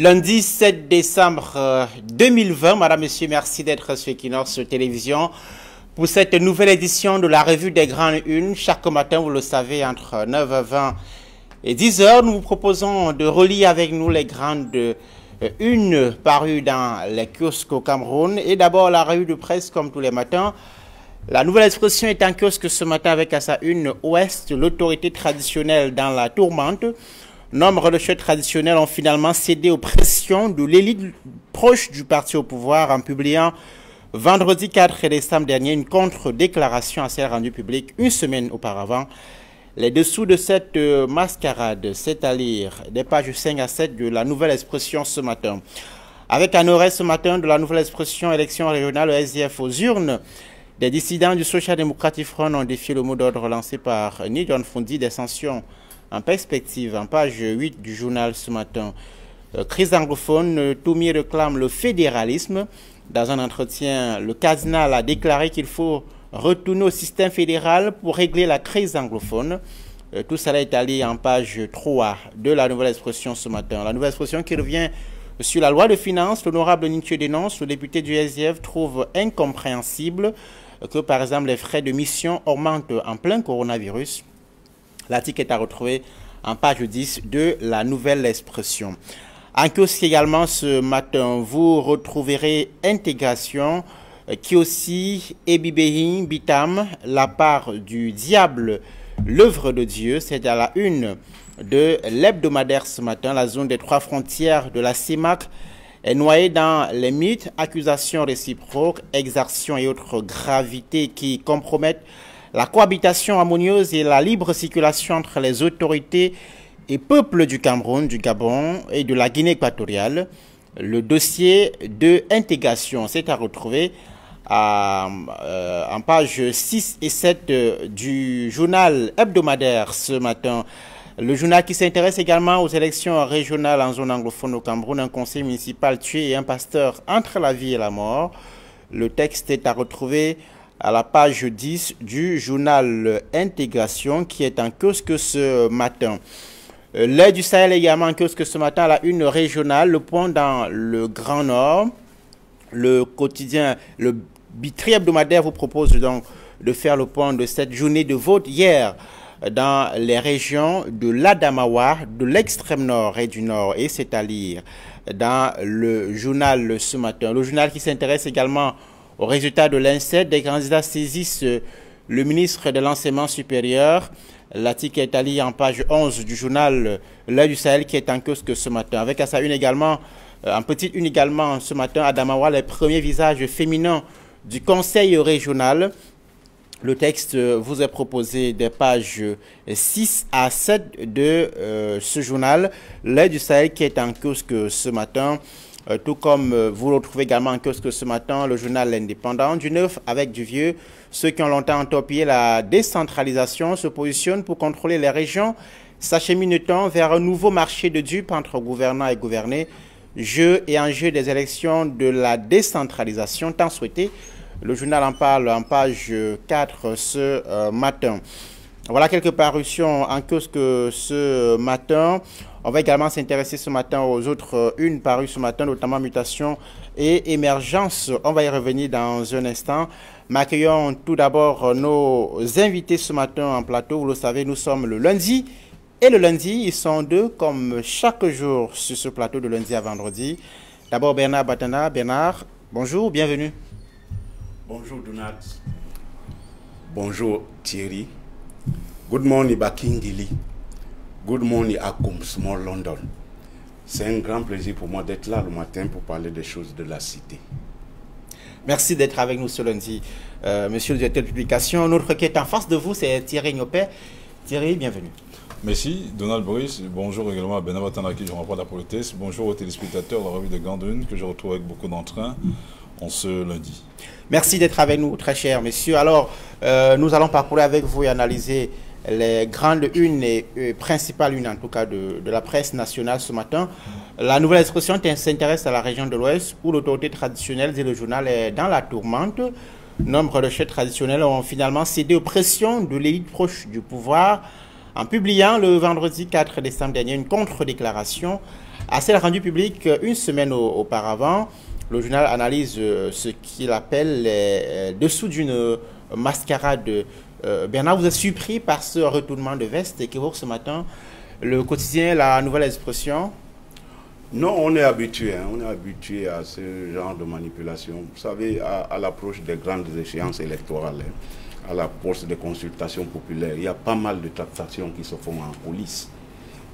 Lundi 7 décembre 2020, Madame, Monsieur, merci d'être sur Equinox Télévision pour cette nouvelle édition de la revue des grandes unes. Chaque matin, vous le savez, entre 9h20 et 10h, nous vous proposons de relire avec nous les grandes unes parues dans les kiosques au Cameroun. Et d'abord, la revue de presse, comme tous les matins. La Nouvelle Expression est en kiosque ce matin avec à sa une Ouest, l'autorité traditionnelle dans la tourmente. Nombre de chefs traditionnels ont finalement cédé aux pressions de l'élite proche du parti au pouvoir en publiant vendredi 4 décembre dernier une contre-déclaration à celle rendue publique une semaine auparavant. Les dessous de cette mascarade, c'est à lire des pages 5 à 7 de la Nouvelle Expression ce matin. Avec un oreille ce matin de la Nouvelle Expression, élection régionale au SDF aux urnes, des dissidents du Social Democratic Front ont défié le mot d'ordre lancé par Nidjon Fondi des sanctions en perspective, en page 8 du journal ce matin. Crise anglophone, Toumi réclame le fédéralisme. Dans un entretien, le cardinal a déclaré qu'il faut retourner au système fédéral pour régler la crise anglophone. Tout cela est allé en page 3 de la Nouvelle Expression ce matin. La Nouvelle Expression qui revient sur la loi de finances, l'honorable Nithieu dénonce, le député du SDF trouve incompréhensible que par exemple les frais de mission augmentent en plein coronavirus. L'article est à retrouver en page 10 de la Nouvelle Expression. En kiosque également ce matin, vous retrouverez Intégration, qui aussi Ebibehin Bitam, la part du diable, l'œuvre de Dieu. C'est à la une de l'hebdomadaire ce matin. La zone des trois frontières de la CEMAC est noyée dans les mythes, accusations réciproques, exactions et autres gravités qui compromettent la cohabitation harmonieuse et la libre circulation entre les autorités et peuples du Cameroun, du Gabon et de la Guinée équatoriale. Le dossier de intégration, c'est à retrouver en page 6 et 7 du journal hebdomadaire ce matin. Le journal qui s'intéresse également aux élections régionales en zone anglophone au Cameroun, un conseil municipal tué et un pasteur entre la vie et la mort. Le texte est à retrouver à la page 10 du journal Intégration qui est en kiosque ce matin. L'Œil du Sahel également en kiosque ce matin à la une régionale, le point dans le Grand Nord. Le quotidien, le tri-hebdomadaire vous propose donc de faire le point de cette journée de vote hier dans les régions de l'Adamawa, de l'extrême nord et du nord, et c'est à lire dans le journal ce matin. Le journal qui s'intéresse également aux résultats de l'INSET, des candidats saisissent le ministre de l'Enseignement supérieur. L'article est à lire en page 11 du journal L'Œil du Sahel qui est en kiosque ce matin. Avec à sa une également, en petite une également ce matin, à Adamawa, les premiers visages féminins du conseil régional. Le texte vous est proposé des pages 6 à 7 de ce journal, L'Œil du Sahel qui est en kiosque ce matin. Tout comme vous le retrouvez également en kiosque ce matin, le journal L'Indépendant, du neuf avec du vieux. Ceux qui ont longtemps entorpillé la décentralisation se positionnent pour contrôler les régions, s'acheminent vers un nouveau marché de dupes entre gouvernants et gouvernés. Jeu et enjeu des élections de la décentralisation tant souhaité. Le journal en parle en page 4 ce matin. Voilà quelques parutions en kiosque ce matin. On va également s'intéresser ce matin aux autres unes parues ce matin, notamment mutation et émergence. On va y revenir dans un instant. Mais accueillons tout d'abord nos invités ce matin en plateau. Vous le savez, nous sommes le lundi. Et le lundi, ils sont deux comme chaque jour sur ce plateau de lundi à vendredi. D'abord Bernard Batana. Bernard, bonjour, bienvenue. Bonjour Donald. Bonjour Thierry. Good morning Bakingili. Good morning Akum, Small London. C'est un grand plaisir pour moi d'être là le matin pour parler des choses de la cité. Merci d'être avec nous ce lundi, monsieur le directeur de publication. Notre qui est en face de vous, c'est Thierry Gnopé. Thierry, bienvenue. Merci, Donald Boris. Bonjour également à Bernard Batana, à qui je renvoie la politesse. Bonjour aux téléspectateurs de la revue des Grandes Unes que je retrouve avec beaucoup d'entrain en ce lundi. Merci d'être avec nous, très cher messieurs. Alors, nous allons parcourir avec vous et analyser les grandes unes et principales unes, en tout cas, de la presse nationale ce matin. La Nouvelle Expression s'intéresse à la région de l'Ouest, où l'autorité traditionnelle dit le journal est dans la tourmente. Nombre de chefs traditionnels ont finalement cédé aux pressions de l'élite proche du pouvoir en publiant le vendredi 4 décembre dernier une contre-déclaration a celle rendue publique une semaine auparavant. Le journal analyse ce qu'il appelle les dessous d'une mascarade. Bernard, vous êtes surpris par ce retournement de veste qu'évoque ce matin le quotidien La Nouvelle Expression? Non, on est habitué, on est habitué à ce genre de manipulation. Vous savez, à l'approche des grandes échéances électorales, à l'approche des consultations populaires, il y a pas mal de tractations qui se font en coulisses.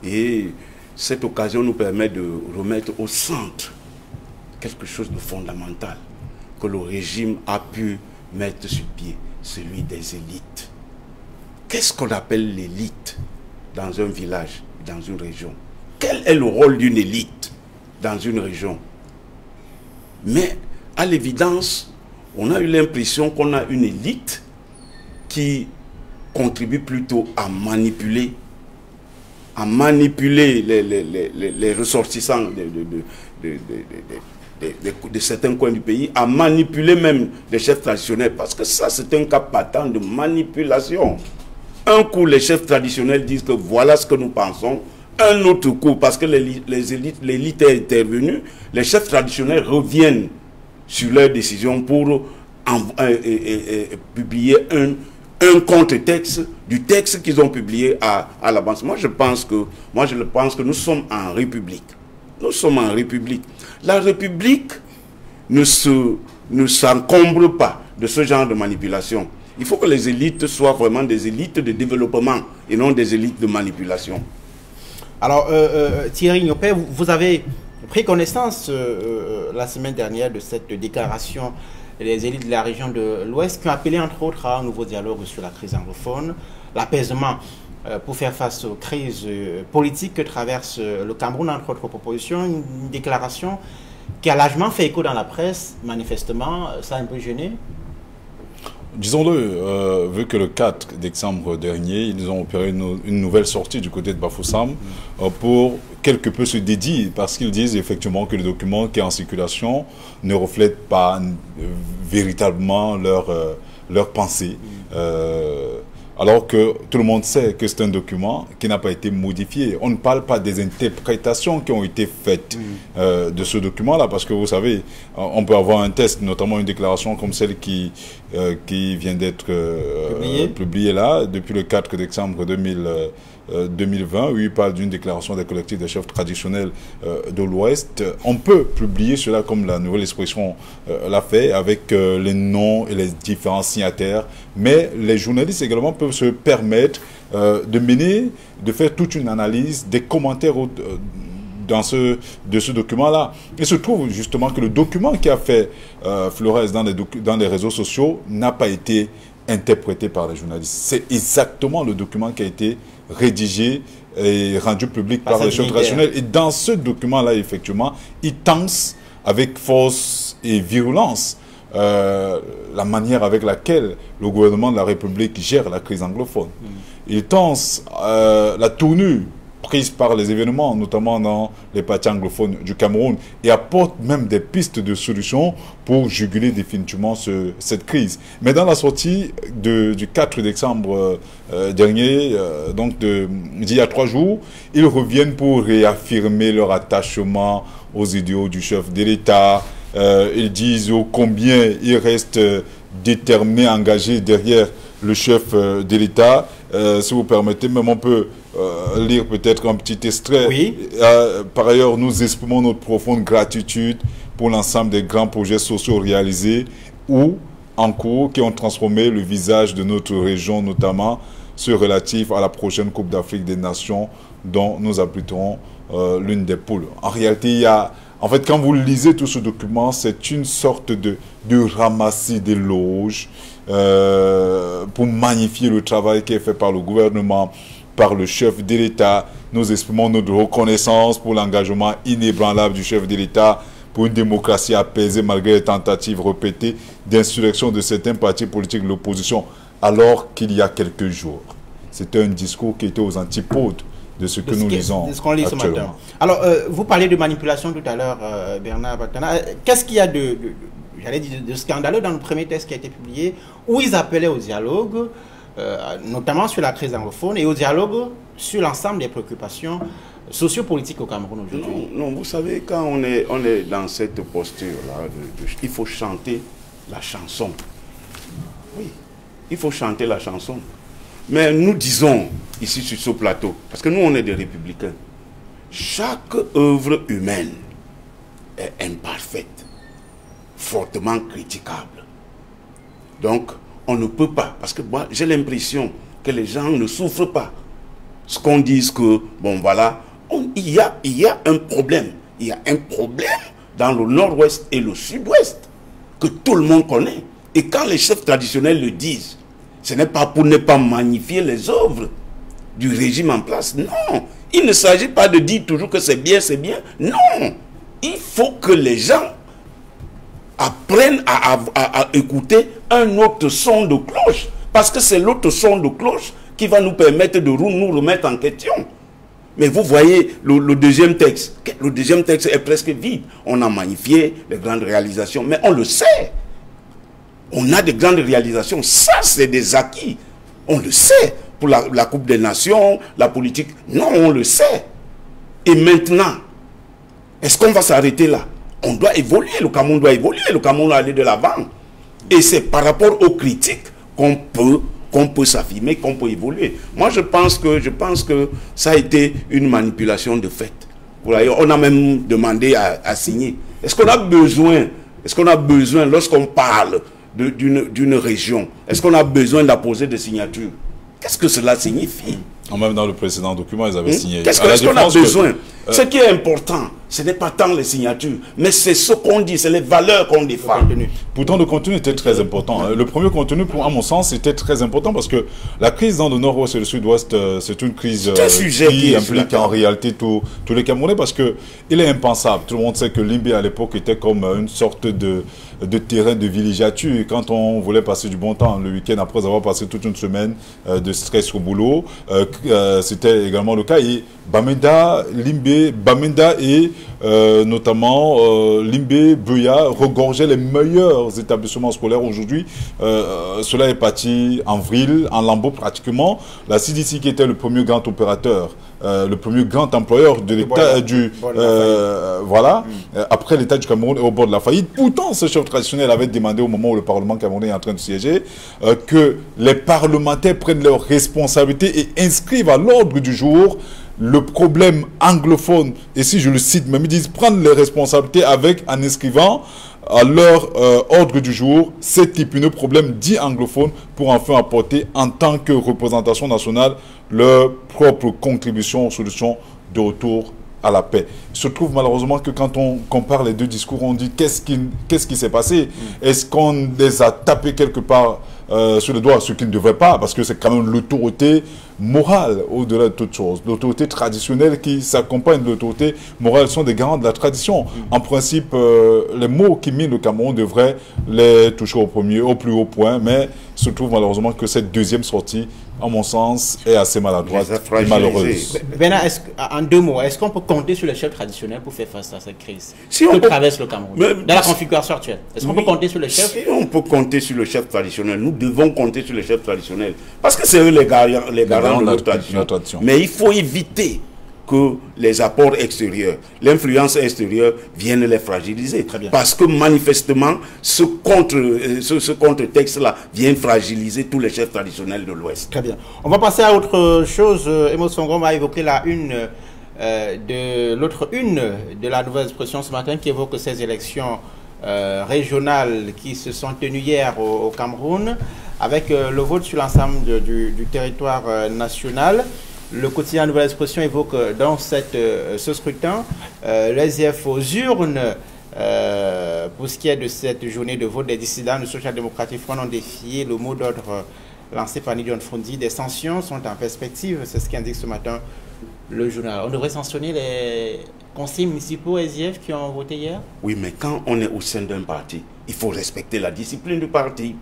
Et cette occasion nous permet de remettre au centre quelque chose de fondamental que le régime a pu mettre sur pied, celui des élites. Qu'est-ce qu'on appelle l'élite dans un village, dans une région? Quel est le rôle d'une élite dans une région? Mais à l'évidence, on a eu l'impression qu'on a une élite qui contribue plutôt à manipuler les ressortissants de certains coins du pays, à manipuler même les chefs traditionnels, parce que ça c'est un cas patent de manipulation. Un coup les chefs traditionnels disent que voilà ce que nous pensons, un autre coup, parce que l'élite est intervenue, les chefs traditionnels reviennent sur leurs décisions pour publier un contre-texte du texte qu'ils ont publié à l'avance. Moi je pense que nous sommes en République. Nous sommes en République. La République ne s'encombre pas de ce genre de manipulation. Il faut que les élites soient vraiment des élites de développement et non des élites de manipulation. Alors, Thierry Niopé, vous avez pris connaissance la semaine dernière de cette déclaration des élites de la région de l'Ouest qui ont appelé entre autres à un nouveau dialogue sur la crise anglophone, l'apaisement pour faire face aux crises politiques que traverse le Cameroun, entre autres propositions, une déclaration qui a largement fait écho dans la presse, manifestement, ça a un peu gêné. Disons-le, vu que le 4 décembre dernier, ils ont opéré une nouvelle sortie du côté de Bafoussam pour quelque peu se dédier, parce qu'ils disent effectivement que le document qui est en circulation ne reflète pas véritablement leur pensée. Alors que tout le monde sait que c'est un document qui n'a pas été modifié. On ne parle pas des interprétations qui ont été faites de ce document-là, parce que vous savez, on peut avoir un test, notamment une déclaration comme celle qui vient d'être publiée là, depuis le 4 décembre 2020, où il parle d'une déclaration des collectifs des chefs traditionnels de l'Ouest. On peut publier cela comme La Nouvelle Expression l'a fait, avec les noms et les différents signataires, mais les journalistes également peuvent se permettre de faire toute une analyse, des commentaires de ce document-là. Il se trouve justement que le document qui a fait florès dans les réseaux sociaux n'a pas été interprété par les journalistes. C'est exactement le document qui a été rédigé et rendu public par les chefs traditionnels. Et dans ce document-là, effectivement, il tense avec force et virulence la manière avec laquelle le gouvernement de la République gère la crise anglophone. Il tense la tournure prise par les événements, notamment dans les parties anglophones du Cameroun, et apporte même des pistes de solutions pour juguler définitivement cette crise. Mais dans la sortie du 4 décembre dernier, donc d'il y a 3 jours, ils reviennent pour réaffirmer leur attachement aux idéaux du chef de l'État. Ils disent combien ils restent déterminés, engagés derrière le chef de l'État. Si vous permettez, même on peut lire peut-être un petit extrait. Oui. Par ailleurs, nous exprimons notre profonde gratitude pour l'ensemble des grands projets sociaux réalisés ou en cours qui ont transformé le visage de notre région, notamment ceux relatifs à la prochaine Coupe d'Afrique des Nations dont nous abriterons l'une des poules. En réalité, il y a... En fait, quand vous lisez tout ce document, c'est une sorte de ramassis d'éloges pour magnifier le travail qui est fait par le gouvernement, par le chef de l'État. Nous exprimons notre reconnaissance pour l'engagement inébranlable du chef de l'État pour une démocratie apaisée malgré les tentatives répétées d'insurrection de certains partis politiques de l'opposition, alors qu'il y a quelques jours. C'était un discours qui était aux antipodes de ce que nous lisons actuellement. Ce matin. Alors, vous parlez de manipulation tout à l'heure, Bernard Batana. Qu'est-ce qu'il y a de scandaleux dans le premier texte qui a été publié, où ils appelaient au dialogue, notamment sur la crise anglophone et au dialogue sur l'ensemble des préoccupations sociopolitiques au Cameroun aujourd'hui. Non, vous savez, quand on est dans cette posture-là, il faut chanter la chanson. Oui, il faut chanter la chanson. Mais nous disons, ici sur ce plateau, parce que nous on est des républicains, chaque œuvre humaine est imparfaite, fortement critiquable. Donc, on ne peut pas, parce que moi j'ai l'impression que les gens ne souffrent pas. Ce qu'on dise que, bon voilà, il y a un problème. Il y a un problème dans le nord-ouest et le sud-ouest que tout le monde connaît. Et quand les chefs traditionnels le disent, ce n'est pas pour ne pas magnifier les œuvres du régime en place. Non, il ne s'agit pas de dire toujours que c'est bien, c'est bien. Non, il faut que les gens apprennent à écouter un autre son de cloche. Parce que c'est l'autre son de cloche qui va nous permettre de nous remettre en question. Mais vous voyez le deuxième texte. Le deuxième texte est presque vide. On a magnifié les grandes réalisations, mais on le sait. On a des grandes réalisations. Ça, c'est des acquis. On le sait. Pour la Coupe des Nations, la politique. Non, on le sait. Et maintenant, est-ce qu'on va s'arrêter là? On doit évoluer. Le Cameroun doit évoluer. Le Cameroun doit aller de l'avant. Et c'est par rapport aux critiques qu'on peut s'affirmer, qu'on peut évoluer. Moi, je pense que ça a été une manipulation de fait. On a même demandé à signer. Est-ce qu'on a besoin, lorsqu'on parle d'une région, est-ce qu'on a besoin d'apposer des signatures? Qu'est-ce que cela signifie? Même dans le précédent document, ils avaient signé. Qu'est-ce qu'on a besoin? Ce qui est important, ce n'est pas tant les signatures, mais c'est ce qu'on dit, c'est les valeurs qu'on défend. Pourtant, le contenu était très important. Le premier contenu, à mon sens, était très important parce que la crise dans le nord-ouest et le sud-ouest, c'est une crise qui implique en réalité tous les Camerounais parce que il est impensable. Tout le monde sait que Limbé, à l'époque, était comme une sorte de terrain de villégiature. Quand on voulait passer du bon temps le week-end après avoir passé toute une semaine de stress au boulot, c'était également le cas. Et Bamenda, Limbé, Bamenda et notamment Limbé, Buya regorgeaient les meilleurs établissements scolaires aujourd'hui. Cela est parti en vrille, en lambeaux pratiquement. La CDC qui était le premier grand opérateur, le premier grand employeur de l'État après l'État du Cameroun est au bord de la faillite. Pourtant, ce chef traditionnel avait demandé au moment où le Parlement camerounais est en train de siéger que les parlementaires prennent leurs responsabilités et inscrivent à l'ordre du jour le problème anglophone. Et si je le cite, même ils disent prendre les responsabilités en inscrivant à leur ordre du jour cet épineux problème dit anglophone pour enfin apporter en tant que représentation nationale leur propre contribution aux solutions de retour à la paix. Il se trouve malheureusement que quand on compare les deux discours, on dit qu'est-ce qui s'est passé? Est-ce qu'on les a tapés quelque part sur le doigt, ce qui ne devrait pas, parce que c'est quand même l'autorité morale au-delà de toute chose. L'autorité traditionnelle qui s'accompagne de l'autorité morale sont des garants de la tradition. En principe, les mots qui minent le Cameroun devraient les toucher au plus haut point, mais il se trouve malheureusement que cette deuxième sortie, à mon sens, est assez maladroite et malheureuse. Bernard, en deux mots, est-ce qu'on peut compter sur les chefs traditionnels pour faire face à cette crise que traverse le Cameroun dans la configuration actuelle? Est-ce qu'on peut compter sur les chefs? Si on peut compter sur le chef traditionnel, nous devons compter sur les chefs traditionnels. Parce que c'est eux les garants de notre tradition. Mais il faut éviter que les apports extérieurs, l'influence extérieure viennent les fragiliser. Parce que manifestement, ce contre-texte-là vient fragiliser tous les chefs traditionnels de l'Ouest. Très bien. On va passer à autre chose. Emos Songom va évoquer la une l'autre une de la Nouvelle Expression ce matin qui évoque ces élections régionales qui se sont tenues hier au Cameroun avec le vote sur l'ensemble du territoire national. Le quotidien Nouvelle Expression évoque dans ce scrutin les IF aux urnes. Pour ce qui est de cette journée de vote, des dissidents du Social Democratic Front ont défié le mot d'ordre lancé par John Frondi. Des sanctions sont en perspective, c'est ce qu'indique ce matin le journal. On devrait sanctionner les conseillers municipaux SIF qui ont voté hier? Oui, mais quand on est au sein d'un parti, il faut respecter la discipline du parti.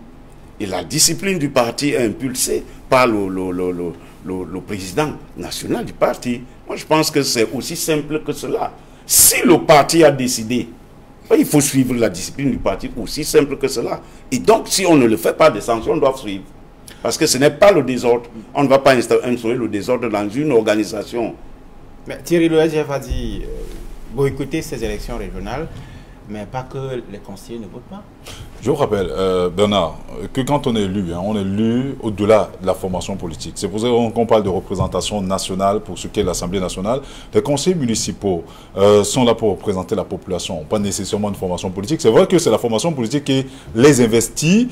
Et la discipline du parti est impulsée par le président national du parti. Moi, je pense que c'est aussi simple que cela. Si le parti a décidé, il faut suivre la discipline du parti, aussi simple que cela. Et donc, si on ne le fait pas, des sanctions doivent suivre. Parce que ce n'est pas le désordre. On ne va pas instaurer le désordre dans une organisation. Mais Thierry, le SGF a dit boycotter ces élections régionales, mais pas que les conseillers ne votent pas. Je vous rappelle, Bernard, que quand on est élu au-delà de la formation politique. C'est pour ça qu'on parle de représentation nationale pour ce qui est l'Assemblée nationale. Les conseillers municipaux sont là pour représenter la population, pas nécessairement une formation politique. C'est vrai que c'est la formation politique qui les investit.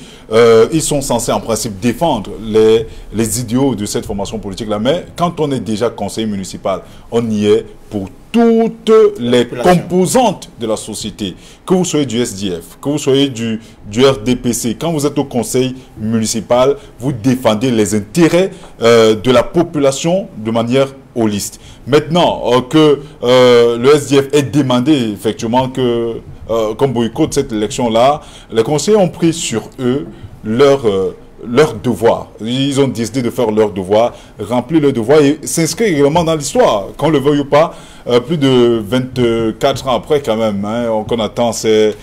Ils sont censés en principe défendre les idéaux de cette formation politique-là. Mais quand on est déjà conseiller municipal, on y est pour toutes les composantes de la société. Que vous soyez du SDF, que vous soyez du RDPC, quand vous êtes au conseil municipal, vous défendez les intérêts de la population de manière holiste. Maintenant que le SDF ait demandé effectivement que, comme boycott cette élection-là, les conseillers ont pris sur eux leur devoir. Ils ont décidé de faire leur devoir, remplir leur devoir et s'inscrire également dans l'histoire. Qu'on le veuille ou pas, plus de 24 ans après quand même, qu'on attend ces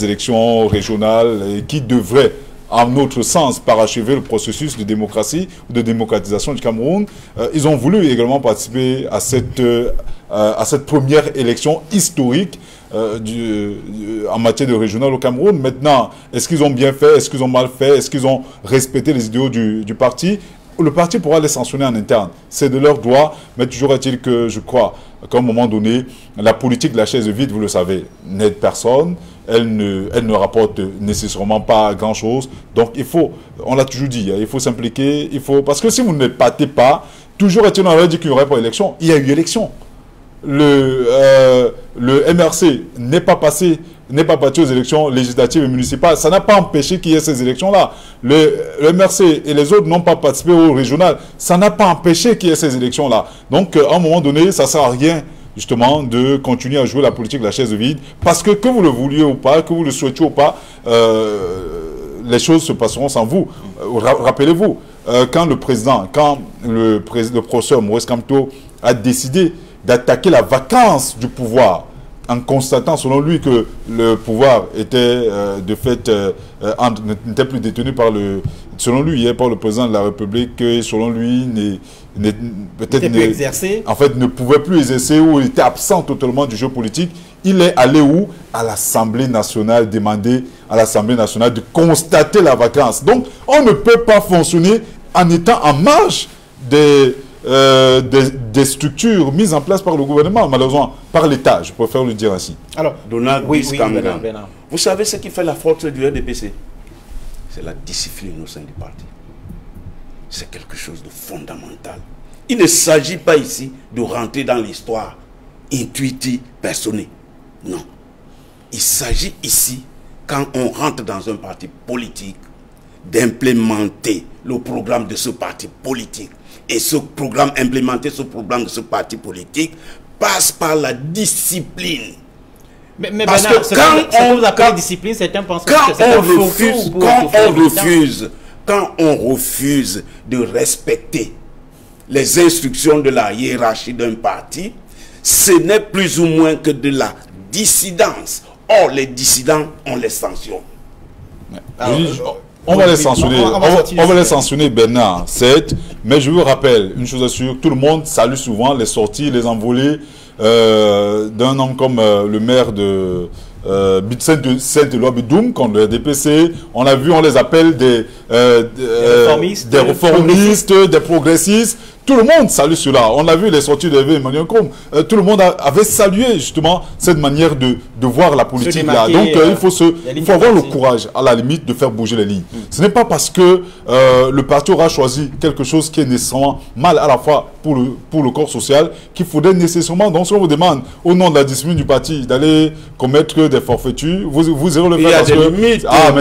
élections régionales et qui devraient, à notre sens, parachever le processus de démocratie ou de démocratisation du Cameroun. Ils ont voulu également participer à cette première élection historique en matière de régional au Cameroun. Maintenant, est-ce qu'ils ont bien fait? Est-ce qu'ils ont mal fait? Est-ce qu'ils ont respecté les idéaux du parti? Le parti pourra les sanctionner en interne. C'est de leur droit, mais toujours est-il que je crois qu'à un moment donné, la politique de la chaise vide, vous le savez, n'aide personne. Elle ne rapporte nécessairement pas grand-chose. Donc il faut, on l'a toujours dit, il faut s'impliquer. Parce que si vous ne partez pas, toujours est-il, on avait dit qu'il n'y aurait pas d'élection. Il y a eu élection. Le MRC n'est pas parti aux élections législatives et municipales. Ça n'a pas empêché qu'il y ait ces élections-là. Le MRC et les autres n'ont pas participé au régional. Ça n'a pas empêché qu'il y ait ces élections-là. Donc, à un moment donné, ça ne sert à rien, justement, de continuer à jouer la politique de la chaise vide. Parce que vous le vouliez ou pas, que vous le souhaitiez ou pas, les choses se passeront sans vous. Rappelez-vous, quand le professeur Maurice Kamto a décidé d'attaquer la vacance du pouvoir en constatant selon lui que le pouvoir était de fait n'était plus détenu par le président de la République, et selon lui peut-être ne pouvait plus exercer ou il était absent totalement du jeu politique. Il est allé où? À l'Assemblée nationale, demander à l'Assemblée nationale de constater la vacance. Donc on ne peut pas fonctionner en étant en marge des structures mises en place par le gouvernement, malheureusement, par l'État, je préfère le dire ainsi. Alors, Donald, Bernard. Vous savez ce qui fait la force du RDPC? C'est la discipline au sein du parti. C'est quelque chose de fondamental. Il ne s'agit pas ici de rentrer dans l'histoire intuitive, personnelle. Non. Il s'agit ici, quand on rentre dans un parti politique, d'implémenter le programme de ce parti politique. Et implémenter ce programme de ce parti politique passe par la discipline. Mais parce Bernard, que quand vous appelez discipline, certains pensent que c'est un quand on refuse de respecter les instructions de la hiérarchie d'un parti, ce n'est plus ou moins que de la dissidence. Or, les dissidents, on les sanctionne. On va les sanctionner, on va les sanctionner, Bernard, certes, mais je vous rappelle une chose sûre, tout le monde salue souvent les sorties, les envolées d'un homme comme le maire de Saint-Éloi Bidoum, contre le DPC. On a vu, on les appelle des réformistes, des progressistes. Tout le monde salue cela. On a vu les sorties de Emmanuel Macron. Tout le monde avait salué justement cette manière de voir la politique là. Donc il faut avoir le courage, à la limite, de faire bouger les lignes. Ce n'est pas parce que le parti aura choisi quelque chose qui est nécessairement mal à la fois pour le corps social qu'il faudrait nécessairement, donc si on vous demande au nom de la discipline du parti d'aller commettre des forfaitures, vous irez le faire parce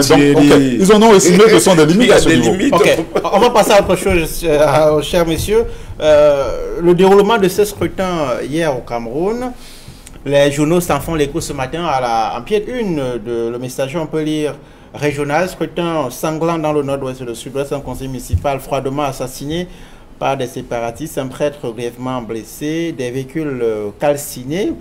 que... Limites, ils en ont estimé que ce sont des limites à ce niveau. On va passer à autre chose, chers messieurs. Le déroulement de ce scrutin hier au Cameroun, les journaux s'en font l'écho ce matin en pied de une de Le Messager. On peut lire régional, scrutin sanglant dans le nord-ouest et le sud-ouest, un conseil municipal froidement assassiné par des séparatistes, un prêtre grièvement blessé, des véhicules calcinés.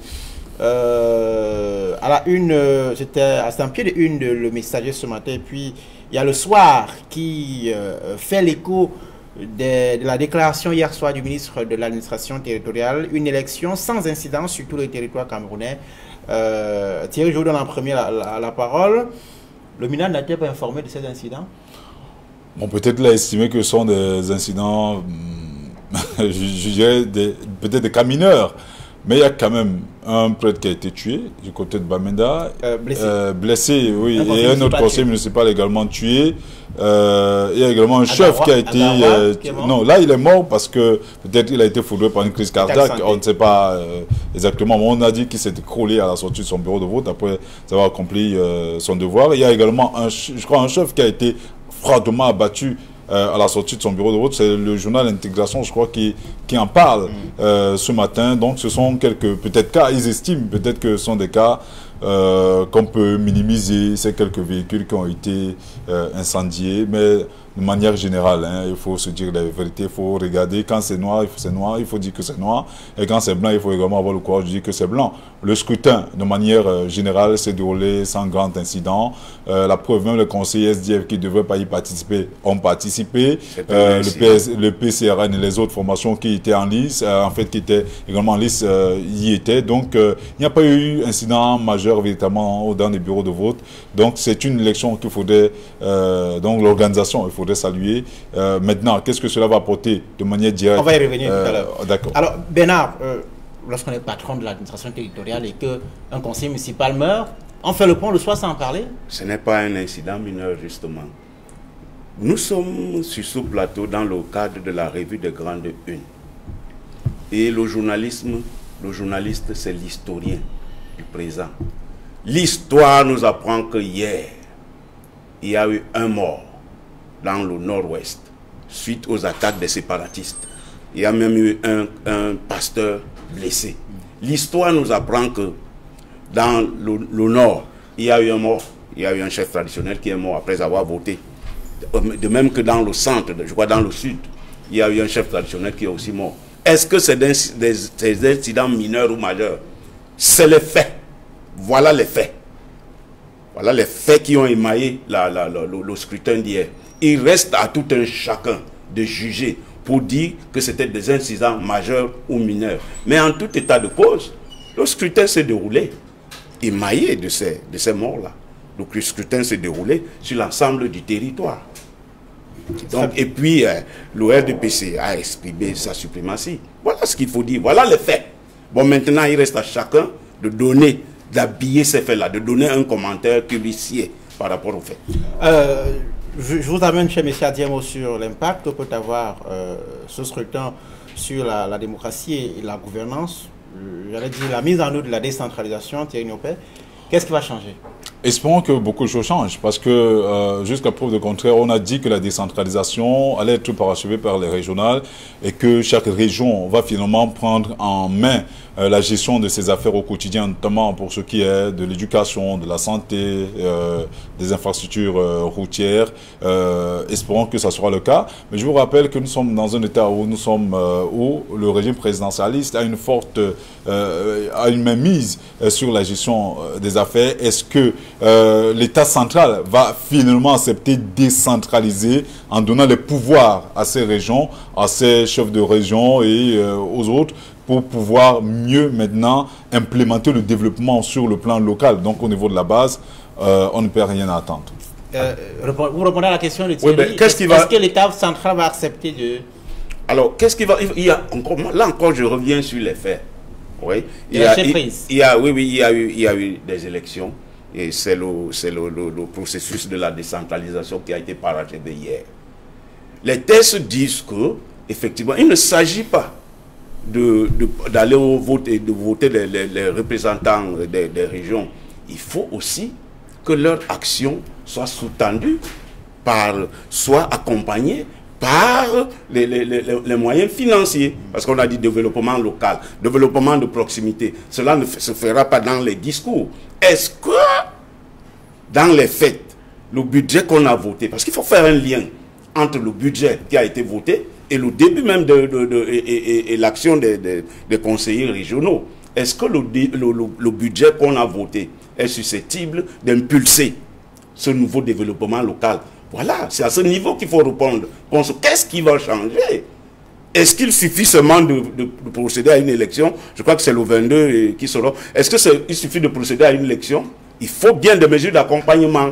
À la une, c'était à un pied de une de Le Messager ce matin, et puis Il y a le soir qui fait l'écho de la déclaration hier soir du ministre de l'administration territoriale, une élection sans incident sur tout le territoire camerounais. Thierry, je vous donne en premier la parole. Le MINA n'a-t-il pas informé de ces incidents? Bon, peut-être il a estimé que ce sont des incidents, je dirais peut-être des cas mineurs. Mais il y a quand même un prêtre qui a été tué du côté de Bamenda. Blessé, oui. Et un autre conseiller municipal également tué. Il y a également un chef qui a été... non, là il est mort parce que peut-être il a été foudroyé par une crise cardiaque. On ne sait pas exactement. Mais on a dit qu'il s'est écroulé à la sortie de son bureau de vote après avoir accompli son devoir. Il y a également, je crois, un chef qui a été froidement abattu à la sortie de son bureau de vote. C'est le journal Intégration, je crois, qui en parle ce matin. Donc ce sont quelques peut-être cas, ils estiment peut-être que ce sont des cas qu'on peut minimiser, ces quelques véhicules qui ont été incendiés, mais de manière générale, hein, il faut se dire la vérité, il faut regarder, quand c'est noir, il faut dire que c'est noir, et quand c'est blanc, il faut également avoir le courage de dire que c'est blanc. Le scrutin, de manière générale, s'est déroulé sans grand incident. La preuve, même les conseillers SDF qui ne devaient pas y participer ont participé. Le PCRN et les autres formations qui étaient en lice, en fait, qui étaient également en lice, y étaient. Donc, il n'y a pas eu incident majeur véritablement dans les bureaux de vote. Donc, c'est une élection qu'il faudrait, donc l'organisation, il faudrait saluer. Maintenant, qu'est-ce que cela va apporter de manière directe? On va y revenir tout à l'heure. D'accord. Alors, Bernard, lorsqu'on est patron de l'administration territoriale et qu'un conseiller municipal meurt, on fait le point le soir sans en parler? Ce n'est pas un incident mineur, justement. Nous sommes sur ce plateau dans le cadre de la revue des grandes unes. Et le journaliste, c'est l'historien du présent. L'histoire nous apprend que hier, il y a eu un mort dans le nord-ouest, suite aux attaques des séparatistes. Il y a même eu un pasteur blessé. L'histoire nous apprend que dans le nord, il y a eu un mort. Il y a eu un chef traditionnel qui est mort après avoir voté. De même que dans le centre, je crois dans le sud, il y a eu un chef traditionnel qui est aussi mort. Est-ce que c'est des incidents mineurs ou majeurs? C'est les faits. Voilà les faits. Voilà les faits qui ont émaillé le scrutin d'hier. Il reste à tout un chacun de juger pour dire que c'était des incidents majeurs ou mineurs. Mais en tout état de cause, le scrutin s'est déroulé émaillé de ces morts-là. Donc le scrutin s'est déroulé sur l'ensemble du territoire. Donc, et puis, le RDPC a exprimé sa suprématie. Voilà ce qu'il faut dire. Voilà les faits. Bon, maintenant, il reste à chacun de donner, d'habiller ces faits-là, de donner un commentaire qui lui sied par rapport aux faits. Je vous amène chez M. Adiemo sur l'impact que peut avoir ce scrutin sur la démocratie et la gouvernance. J'allais dire la mise en œuvre de la décentralisation, Thierry Niopé. Qu'est-ce qui va changer? Espérons que beaucoup de choses changent, parce que jusqu'à preuve de contraire, on a dit que la décentralisation allait être parachevée par les régionales et que chaque région va finalement prendre en main la gestion de ses affaires au quotidien, notamment pour ce qui est de l'éducation, de la santé, des infrastructures routières. Espérons que ça sera le cas. Mais je vous rappelle que nous sommes dans un état où où le régime présidentialiste a une forte, a une mainmise sur la gestion des affaires. Est-ce que l'État central va finalement accepter décentraliser en donnant les pouvoirs à ces régions, à ces chefs de région et aux autres, pour pouvoir mieux maintenant implémenter le développement sur le plan local? Donc au niveau de la base, on ne peut rien attendre. Vous répondez à la question de Thierry. Oui, est-ce que l'État central va accepter de... Alors, qu'est-ce qu'il va... là encore, je reviens sur les faits. Oui. Il y a eu des élections. Et c'est le processus de la décentralisation qui a été parachevé hier. Les tests disent que, effectivement, il ne s'agit pas d'aller au vote et de voter les représentants des régions. Il faut aussi que leur action soit sous-tendue soit accompagnée par les moyens financiers. Parce qu'on a dit développement local, développement de proximité. Cela ne se fera pas dans les discours. Est-ce que, dans les faits, le budget qu'on a voté, parce qu'il faut faire un lien entre le budget qui a été voté et le début même et l'action des conseillers régionaux, est-ce que le budget qu'on a voté est susceptible d'impulser ce nouveau développement local? Voilà, c'est à ce niveau qu'il faut répondre. Qu'est-ce qui va changer? Est-ce qu'il suffit seulement de procéder à une élection? Je crois que c'est le 22 qui sera. Est-ce qu'il suffit de procéder à une élection? Il faut bien des mesures d'accompagnement.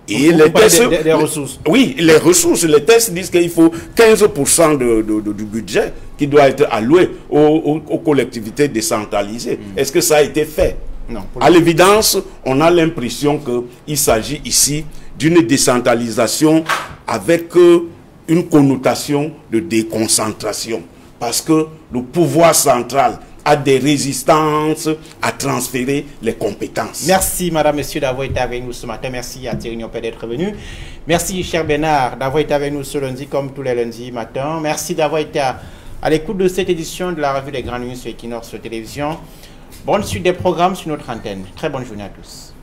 Et les tests, des ressources. Oui, les ressources. Les tests disent qu'il faut 15% du budget qui doit être alloué aux collectivités décentralisées. Est-ce que ça a été fait? Non. À l'évidence, on a l'impression qu'il s'agit ici d'une décentralisation avec une connotation de déconcentration. Parce que le pouvoir central a des résistances à transférer les compétences. Merci, madame, monsieur, d'avoir été avec nous ce matin. Merci à Thierry Niopé d'être venu. Merci, cher Bernard, d'avoir été avec nous ce lundi, comme tous les lundis matin. Merci d'avoir été à l'écoute de cette édition de la revue des Grandes Nuits sur Equinox Télévision. Bonne suite des programmes sur notre antenne. Très bonne journée à tous.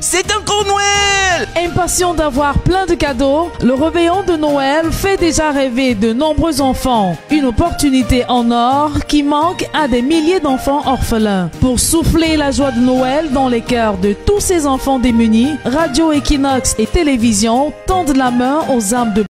C'est encore Noël! Impatient d'avoir plein de cadeaux, le réveillon de Noël fait déjà rêver de nombreux enfants. Une opportunité en or qui manque à des milliers d'enfants orphelins. Pour souffler la joie de Noël dans les cœurs de tous ces enfants démunis, Radio Equinox et Télévision tendent la main aux âmes de